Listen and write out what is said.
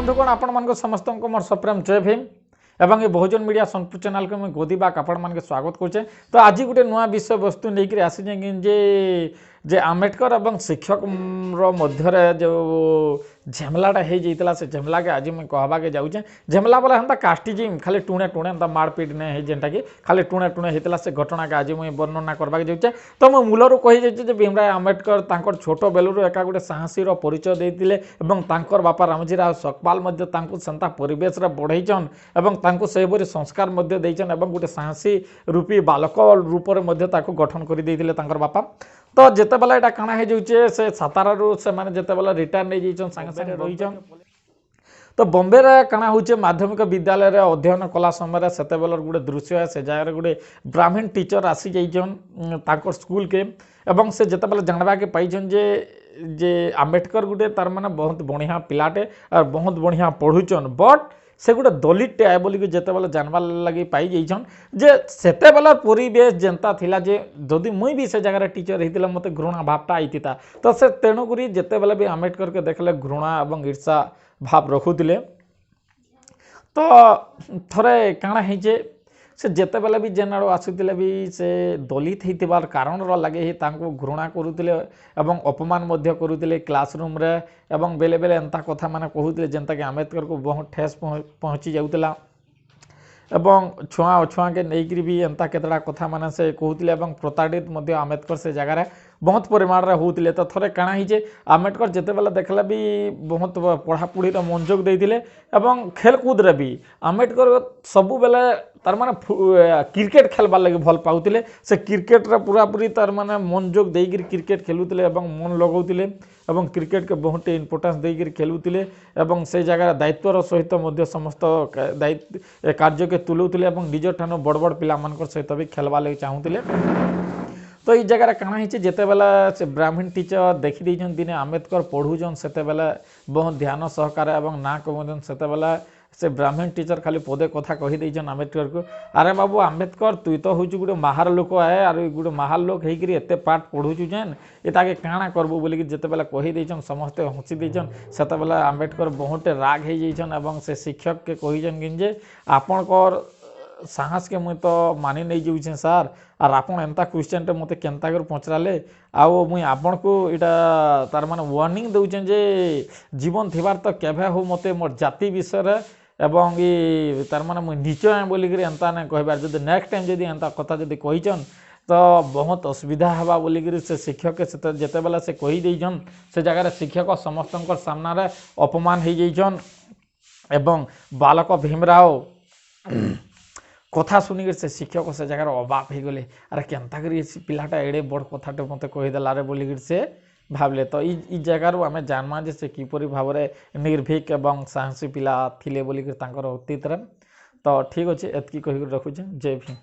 बंधुगण आपण मान समस्त मोर सप्रेम जय भीम एवं ये बहुजन मीडिया सोनपुर चैनल को मुझे गोदीबाग आपण मान स्वागत करुचे। तो आज गोटे नुआ विषय वस्तु लेकर आसी जे आम्बेडकर और शिक्षक मध्य जो झेमलाटा हो जाता से झेमला के आज मुझे कहवाके जाऊे। झेमला बोला हम कास्टिजिम खाली टुणे टुणे हम मारपिट नहीं जेनटा कि खाली टुणे टुणे होता से घटना के आज मुझे वर्णना करवाके जाऊे। तो मुझे मूलर कही जाइए भीमराव आम्बेडकर तांकर छोट बेलू एका गोटे साहसी परिचय देते और बापा रामजी राव सकपाल सेंता परिवेश बढ़ईन और से भरी संस्कार गोटे साहसी रूपी बालक रूप में गठन कर बापा। तो जिते बेला यहाँ काଣା हो जाऊे से सातारू से जिते बेला रिटायर नहीं जाइछन संगे संगे रहीछन। तो बॉम्बे रे काଣା होचे माध्यमिक विद्यालय रे अध्ययन कला समय से गोटे दृश्य है से जगह गोटे ब्राह्मण टीचर आसी जाइछन तांकर स्कूल के एवं से जिते बेला जानवा के पाइछन जे आम्बेडकर गोटे तार माने बहुत बढ़िया पिलाटे और बहुत बढ़िया पढ़ुचन बट से गोटे दलितटे आए बोलिक जिते बेला जानवा लगी पाई जाइछन जे सेते बेला परिवेश जेनता थिला जे जदि मुई भी से जगह टीचर होता मत घृणा भावटा आईता। तो से तेणुक जिते बेला भी आम्बेडकर के देखले घृणा और ईर्षा भाव रखुले। तो थरे काଣା है से जिते बेला भी जेन आड़ आसुले भी से दलित होइतिबार कारण लगे ही तांको घृणा करुले एवं अपमान करुले क्लासरूम रे एवं बेले बेले एंता कथा माने कहूले जेनता कि आम्बेडकर को बहुत ठेस पहुँची जाऊला एवं छुआ अछुआ के नहींकि भी एंता केतटा कथा माने से कहूले प्रताड़ित आम्बेडकर से जगार बहुत परिमाण में होते। तो थोड़े काଣା ही आम्बेडकर जिते बेला देखला भी बहुत पढ़ापढ़ी मनोयोग देते खेलकूद रे भी आम्बेडकर सबु बेले तार माने क्रिकेट खेलबार लगे भल पाउतिले से क्रिकेट रे पूरा पूरी तार माने मनोयोग देकर क्रिकेट खेलुतिले मन लगाउतिले एवं क्रिकेट के बहुत इम्पोर्टेंस देकर खेलुतिले से जगह दायित्वर सहित समस्त दायित्व कार्य के तुलुतिले निज ठानु बड़ बड़ पिला मानकर सहित भी खेलबार लगे चाहूतिले। तो ये जगह काଣା ही जिते बेला से ब्राह्मण टीचर देखी दिने आम्बेडकर पढ़ुचन से बहुत ध्यान सहकार और ना कमन से से ब्राह्मण टीचर खाली पदे कथा कही देछन आम्बेडकर को अरे बाबू आम्बेडकर तुई तो हूँ गोटे महार लोक है और गोटे महार लोक होकर एत पाठ पढ़ुचु जेन ये ताके काଣା करबू बोलिक जिते बेला कही देछन समस्ते हसी देछन सेते बेला आम्बेडकर बहुत राग हो जाइछन और से शिक्षक के कहीछन कि आपणकर साहस के मुई तो मानि नहीं जाऊे सार और आपन एंता क्वेश्चन मत केन्ता कर पचराले आउ मुई आपन को इटा तार माने वार्निंग दउछन जे जीवन थिबार तो केभे हो मते मोर जाति विषय एवं ये तार माने मुई नीच है बोलिक एंता ना कहबार जदि नेक्स्ट टाइम जदि एंता कथा जदि कहीछन तो बहुत असुविधा हवा बोलिक से शिक्षक के जिते बेला से कही देछन से जगह शिक्षक समस्त सामना अपमान हो जाइछन एवं बालक भीमराव कथा शुनिक से शिक्षक से जगह अबाक हो गले अरे केन्ता कर पिलाटा एड़े बड़ कथाटे मत कहीदेला रे बोलिक से भावले। तो ई जगार आम जानमा जे से किपरि भाव निर्भीक एवं साहसी पिला थिले बोलिक तांकर अतीत रे। तो ठीक अच्छे एतकी कही रखुचे जय भीम।